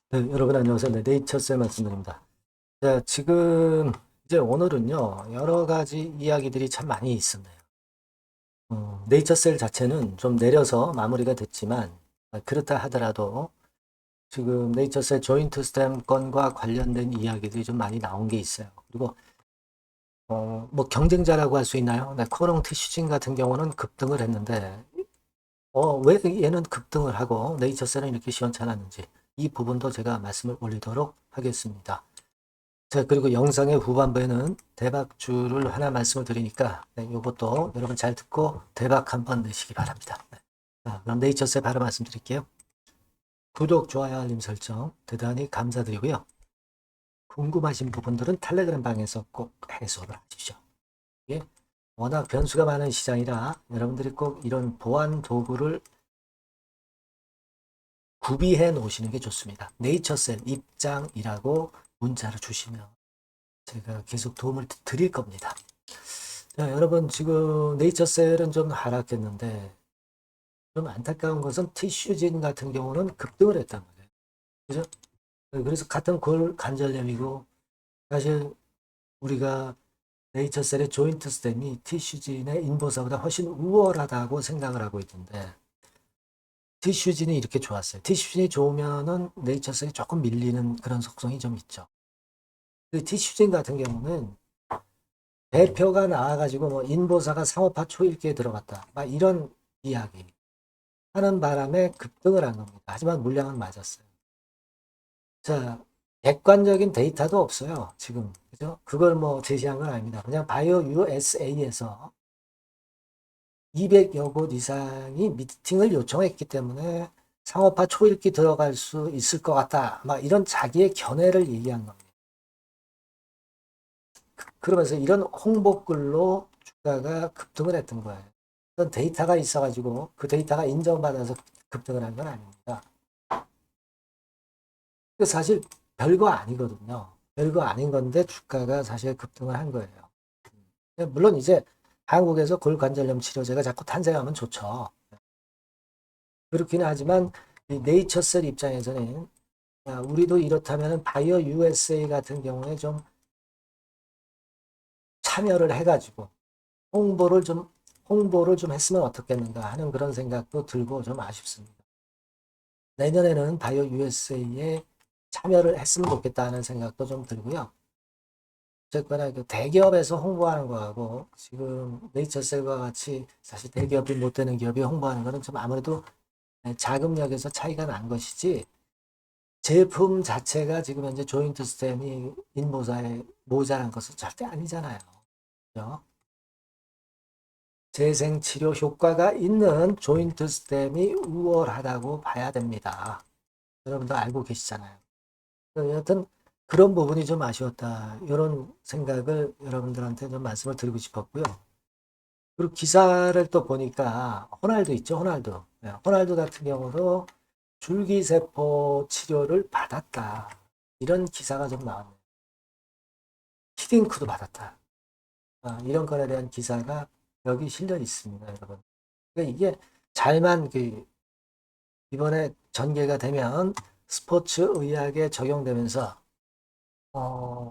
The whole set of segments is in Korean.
네, 여러분 안녕하세요. 네, 네이처스의 말씀드립니다. 자, 지금 이제 오늘은요, 여러 가지 이야기들이 참 많이 있었네요. 네이처셀 자체는 좀 내려서 마무리가 됐지만, 그렇다 하더라도 지금 네이처셀 조인트 스탬 건과 관련된 이야기들이 좀 많이 나온 게 있어요. 그리고, 뭐 경쟁자라고 할 수 있나요? 네, 코롱 티슈진 같은 경우는 급등을 했는데, 왜 얘는 급등을 하고 네이처셀은 이렇게 시원찮았는지 이 부분도 제가 말씀을 올리도록 하겠습니다. 자, 그리고 영상의 후반부에는 대박주를 하나 말씀을 드리니까 네, 이것도 여러분 잘 듣고 대박 한번 내시기 바랍니다. 네. 자, 그럼 네이처스에 바로 말씀드릴게요. 구독, 좋아요, 알림 설정 대단히 감사드리고요. 궁금하신 부분들은 텔레그램 방에서 꼭 해소를 하십시오. 예? 워낙 변수가 많은 시장이라 여러분들이 꼭 이런 보안 도구를 구비해 놓으시는 게 좋습니다. 네이처셀 입장이라고 문자를 주시면 제가 계속 도움을 드릴 겁니다. 자, 여러분 지금 네이처셀은 좀 하락했는데 좀 안타까운 것은 티슈진 같은 경우는 급등을 했단 말이에요. 그죠? 그래서 같은 골 관절염이고 사실 우리가 네이처셀의 조인트 스템이 티슈진의 인보사보다 훨씬 우월하다고 생각을 하고 있는데 티슈진이 이렇게 좋았어요. 티슈진이 좋으면은 네이처셀이 조금 밀리는 그런 속성이 좀 있죠. 티슈진 같은 경우는 대표가 나와가지고 뭐 인보사가 상업화 초일기에 들어갔다. 막 이런 이야기. 하는 바람에 급등을 한 겁니다. 하지만 물량은 맞았어요. 자, 객관적인 데이터도 없어요. 지금. 그죠? 그걸 뭐 제시한 건 아닙니다. 그냥 바이오 USA에서 200여 곳 이상이 미팅을 요청했기 때문에 상업화 초일기 들어갈 수 있을 것 같다. 막 이런 자기의 견해를 얘기한 겁니다. 그러면서 이런 홍보글로 주가가 급등을 했던 거예요. 어떤 데이터가 있어가지고 그 데이터가 인정받아서 급등을 한 건 아닙니다. 사실 별거 아니거든요. 별거 아닌 건데 주가가 사실 급등을 한 거예요. 물론 이제 한국에서 골관절염 치료제가 자꾸 탄생하면 좋죠. 그렇긴 하지만 이 네이처셀 입장에서는 우리도 이렇다면 바이오 USA 같은 경우에 좀 참여를 해가지고 홍보를 좀 홍보를 좀 했으면 어떻겠는가 하는 그런 생각도 들고 좀 아쉽습니다. 내년에는 바이오 USA에 참여를 했으면 좋겠다는 생각도 좀 들고요. 어쨌거나 그 대기업에서 홍보하는 거하고 지금 네이처셀과 같이 사실 대기업이 못 되는 기업이 홍보하는 거는 좀 아무래도 자금력에서 차이가 난 것이지 제품 자체가 지금 현재 조인트 스템이 인모사에 모자란 것은 절대 아니잖아요. 그죠? 재생치료 효과가 있는 조인트 스템이 우월하다고 봐야 됩니다. 여러분도 알고 계시잖아요. 여하튼 그런 부분이 좀 아쉬웠다. 이런 생각을 여러분들한테 좀 말씀을 드리고 싶었고요. 그리고 기사를 또 보니까 호날두 있죠, 호날두. 네, 호날두 같은 경우도 줄기세포 치료를 받았다. 이런 기사가 좀 나왔네요. 히딩크도 받았다. 이런 건에 대한 기사가 여기 실려 있습니다, 여러분. 그러니까 이게 잘만 이번에 전개가 되면 스포츠 의학에 적용되면서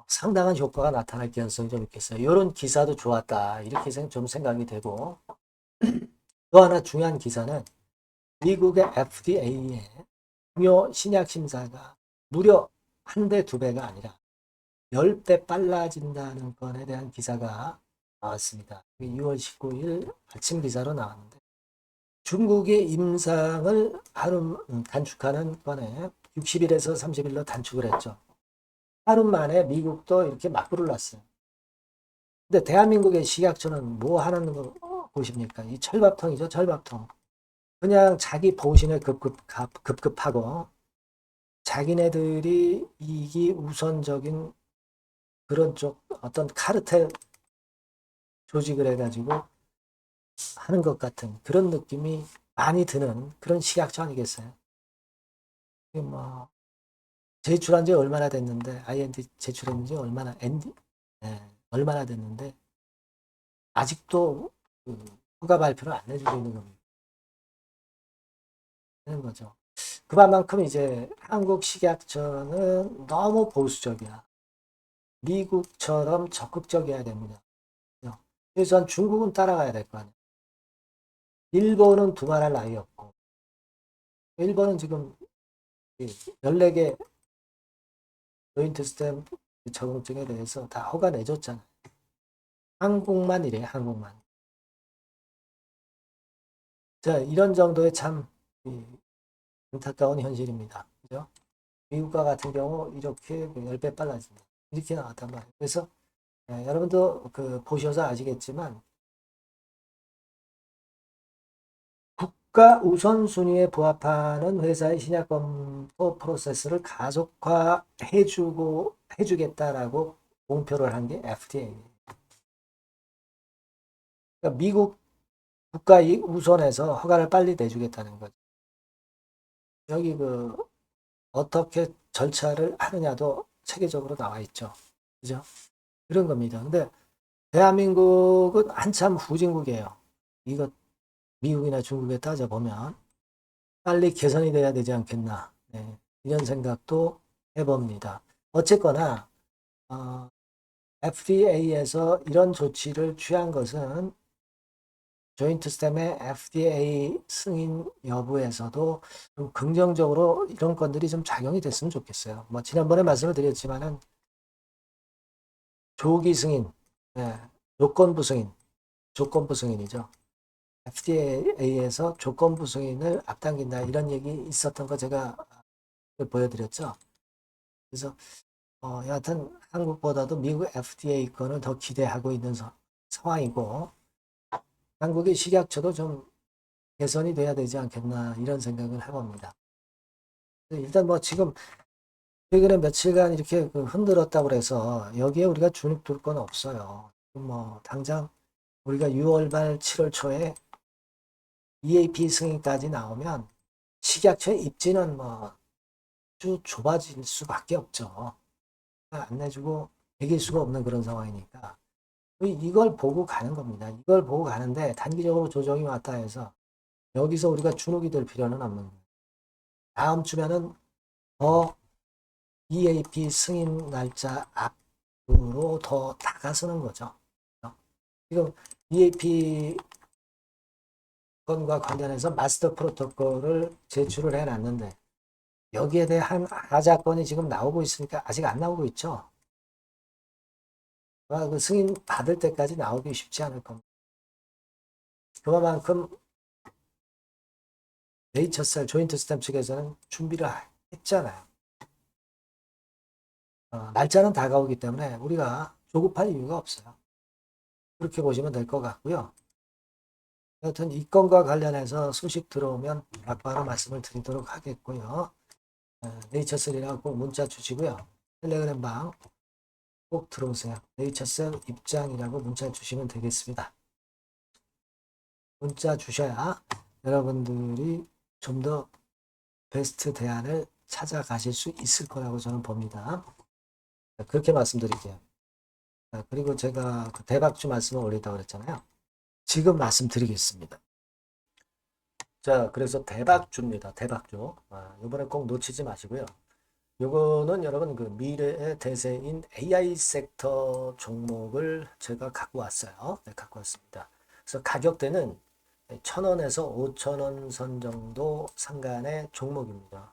상당한 효과가 나타날 가능성이 좀 있겠어요. 이런 기사도 좋았다. 이렇게 좀 생각이 되고 또 하나 중요한 기사는 미국의 FDA의 중요 신약 심사가 무려 한 배, 두 배가 아니라 10배 빨라진다는 건에 대한 기사가 나왔습니다. 6월 19일 아침 기사로 나왔는데 중국이 임상을 하루 단축하는 건에 60일에서 30일로 단축을 했죠. 하루 만에 미국도 이렇게 맞불을 놨어요. 근데 대한민국의 식약처는 뭐 하는 곳입니까? 이 철밥통이죠, 철밥통. 그냥 자기 보신에 급급하고 자기네들이 이익이 우선적인 그런 쪽 어떤 카르텔 조직을 해가지고 하는 것 같은 그런 느낌이 많이 드는 그런 식약처 아니겠어요? 뭐 제출한 지 얼마나 됐는데 IND 제출했는지 얼마나 됐는데 아직도 그 허가 발표를 안 해주고 있는 겁니다. 거죠. 그만큼 이제 한국 식약처는 너무 보수적이야. 미국처럼 적극적이어야 됩니다. 그래서 중국은 따라가야 될 거 아니에요. 일본은 두말할 나위 없고, 일본은 지금 14개 조인트 스탬 적응증에 대해서 다 허가 내줬잖아요. 한국만 이래, 한국만. 자, 이런 정도의 참 안타까운 현실입니다. 그죠? 미국과 같은 경우 이렇게 10배 빨라집니다. 이렇게 나왔단 말이에요. 그래서 여러분도 보셔서 아시겠지만 국가 우선순위에 부합하는 회사의 신약 검토 프로세스를 해주겠다라고 공표를 한 게 FDA. 그러니까 미국 국가 우선에서 허가를 빨리 내주겠다는 거죠. 여기 어떻게 절차를 하느냐도 체계적으로 나와 있죠. 그죠? 그런 겁니다. 근데 대한민국은 한참 후진국이에요. 이거 미국이나 중국에 따져보면 빨리 개선이 돼야 되지 않겠나. 네, 이런 생각도 해봅니다. 어쨌거나 FDA에서 이런 조치를 취한 것은 조인트 스템의 FDA 승인 여부에서도 좀 긍정적으로 이런 건들이 좀 작용이 됐으면 좋겠어요. 뭐 지난번에 말씀을 드렸지만은 조기 승인, 네, 조건부 승인이죠. FDA에서 조건부 승인을 앞당긴다 이런 얘기 있었던 거 제가 보여드렸죠. 그래서 여하튼 한국보다도 미국 FDA 건을 더 기대하고 있는 상황이고 한국의 식약처도 좀 개선이 돼야 되지 않겠나 이런 생각을 해봅니다. 일단 뭐 지금 최근에 며칠간 이렇게 흔들었다고 그래서 여기에 우리가 주눅 들 건 없어요. 뭐 당장 우리가 6월 말 7월 초에 EAP 승인까지 나오면 식약처의 입지는 뭐 아주 좁아질 수밖에 없죠. 안 내주고 이길 수가 없는 그런 상황이니까 이걸 보고 가는 겁니다. 이걸 보고 가는데 단기적으로 조정이 왔다 해서 여기서 우리가 주눅이 될 필요는 없는 거예요. 다음 주면은 더 EAP 승인 날짜 앞으로 더 다가서는 거죠. 지금 EAP 건과 관련해서 마스터 프로토콜을 제출을 해놨는데 여기에 대한 하자건이 지금 나오고 있으니까 아직 안 나오고 있죠. 그 승인 받을 때까지 나오기 쉽지 않을 겁니다. 그만큼 네이처셀 조인트 스탬 측에서는 준비를 했잖아요. 날짜는 다가오기 때문에 우리가 조급할 이유가 없어요. 그렇게 보시면 될 것 같고요. 여튼 이 건과 관련해서 소식 들어오면 바로 말씀을 드리도록 하겠고요. 네이처셀이라고 꼭 문자 주시고요. 텔레그램 방 꼭 들어오세요. 네이처셀 입장이라고 문자 주시면 되겠습니다. 문자 주셔야 여러분들이 좀 더 베스트 대안을 찾아가실 수 있을 거라고 저는 봅니다. 그렇게 말씀드릴게요. 그리고 제가 대박주 말씀을 올리다고 그랬잖아요. 지금 말씀드리겠습니다. 자, 그래서 대박주입니다. 대박주. 이번에 꼭 놓치지 마시고요. 요거는 여러분 미래의 대세인 AI 섹터 종목을 제가 갖고 왔어요. 네, 갖고 왔습니다. 그래서 가격대는 1,000원에서 5,000원 선 정도 상간의 종목입니다.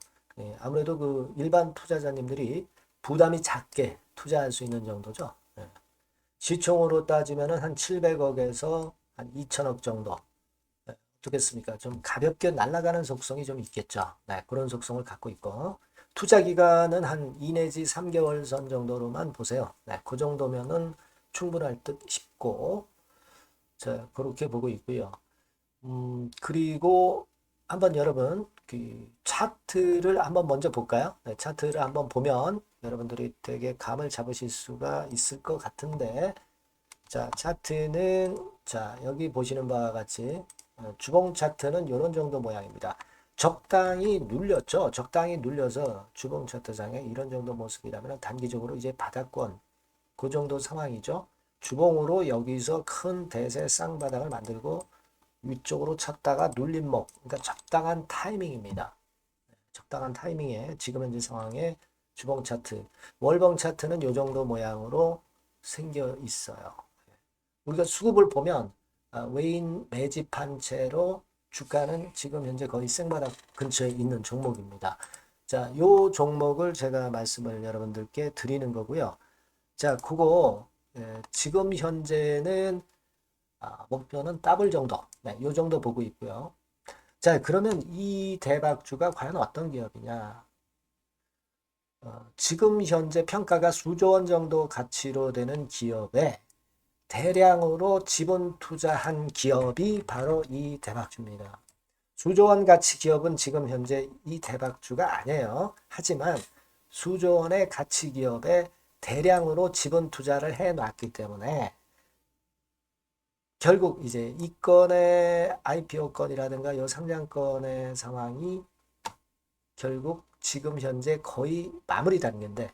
아무래도 일반 투자자님들이 부담이 작게 투자할 수 있는 정도죠. 시총으로 따지면 한 700억에서 한 2천억 정도. 어떻겠습니까? 좀 가볍게 날아가는 속성이 좀 있겠죠. 네, 그런 속성을 갖고 있고 투자 기간은 한 2 내지 3개월 선 정도로만 보세요. 네, 그 정도면은 충분할 듯 싶고 자, 그렇게 보고 있고요. 그리고 한번 여러분 차트를 한번 먼저 볼까요? 네, 차트를 한번 보면 여러분들이 되게 감을 잡으실 수가 있을 것 같은데 자, 차트는 자, 여기 보시는 바와 같이 주봉 차트는 이런 정도 모양입니다. 적당히 눌렸죠. 적당히 눌려서 주봉 차트상에 이런 정도 모습이라면 단기적으로 이제 바닥권 그 정도 상황이죠. 주봉으로 여기서 큰 대세 쌍바닥을 만들고 위쪽으로 쳤다가 눌림목 그러니까 적당한 타이밍입니다. 적당한 타이밍에 지금 현재 상황에 주봉 차트, 월봉 차트는 이 정도 모양으로 생겨 있어요. 우리가 수급을 보면 외인 매집한 채로 주가는 지금 현재 거의 생바닥 근처에 있는 종목입니다. 자, 요 종목을 제가 말씀을 여러분들께 드리는 거고요. 자, 그거 지금 현재는 목표는 더블 정도, 네, 요 정도 보고 있고요. 자, 그러면 이 대박주가 과연 어떤 기업이냐? 지금 현재 평가가 수조 원 정도 가치로 되는 기업에 대량으로 지분 투자한 기업이 바로 이 대박주입니다. 수조 원 가치 기업은 지금 현재 이 대박주가 아니에요. 하지만 수조 원의 가치 기업에 대량으로 지분 투자를 해 놨기 때문에 결국 이제 이 건의 IPO 건이라든가 이 상장건의 상황이 결국 지금 현재 거의 마무리 단계인데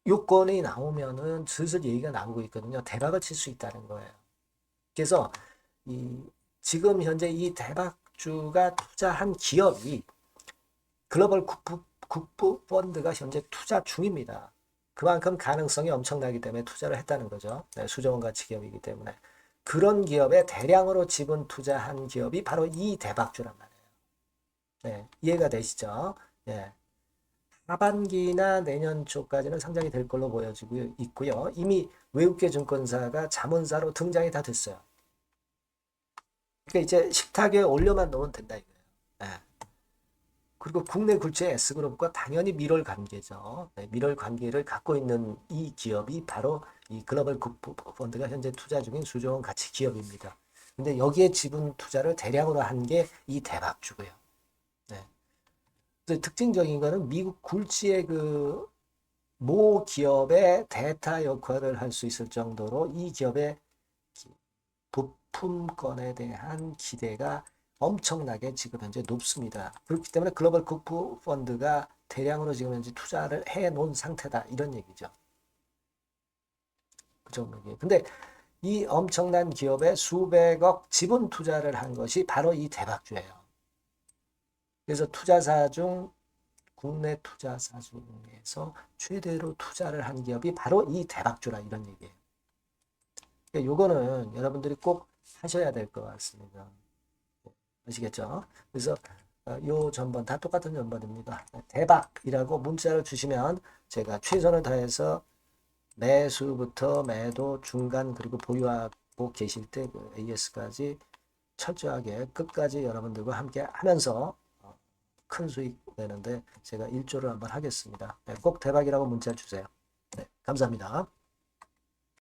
요건이 나오면은 슬슬 얘기가 나오고 있거든요. 대박을 칠 수 있다는 거예요. 그래서 이 지금 현재 이 대박주가 투자한 기업이 글로벌 국부 펀드가 현재 투자 중입니다. 그만큼 가능성이 엄청나기 때문에 투자를 했다는 거죠. 네, 수조원 가치 기업이기 때문에. 그런 기업에 대량으로 지분 투자한 기업이 바로 이 대박주란 말이에요. 네, 이해가 되시죠? 네. 하반기나 내년 초까지는 상장이 될 걸로 보여지고 있고요. 이미 외국계 증권사가 자문사로 등장이 다 됐어요. 그러니까 이제 식탁에 올려만 놓으면 된다 이거예요. 네. 그리고 국내 굴지의 S그룹과 당연히 밀월 관계죠. 네, 밀월 관계를 갖고 있는 이 기업이 바로 이 글로벌 국부 펀드가 현재 투자 중인 수조 원 가치 기업입니다. 근데 여기에 지분 투자를 대량으로 한 게 이 대박주고요. 네. 특징적인 거는 미국 굴지의 그 모 기업의 대타 역할을 할 수 있을 정도로 이 기업의 부품권에 대한 기대가 엄청나게 지금 현재 높습니다. 그렇기 때문에 글로벌 국부 펀드가 대량으로 지금 현재 투자를 해 놓은 상태다. 이런 얘기죠. 그 종목이. 근데 이 엄청난 기업에 수백억 지분 투자를 한 것이 바로 이 대박주예요. 그래서 투자사 중 국내 투자사 중에서 최대로 투자를 한 기업이 바로 이 대박주라 이런 얘기예요. 그러니까 요거는 여러분들이 꼭 하셔야 될 것 같습니다. 아시겠죠? 그래서 요 전번 다 똑같은 전번입니다. 대박이라고 문자를 주시면 제가 최선을 다해서 매수부터 매도 중간 그리고 보유하고 계실 때 그 AS까지 철저하게 끝까지 여러분들과 함께 하면서 큰 수익 내는데 제가 일조를 한번 하겠습니다. 네, 꼭 대박이라고 문자 주세요. 네, 감사합니다.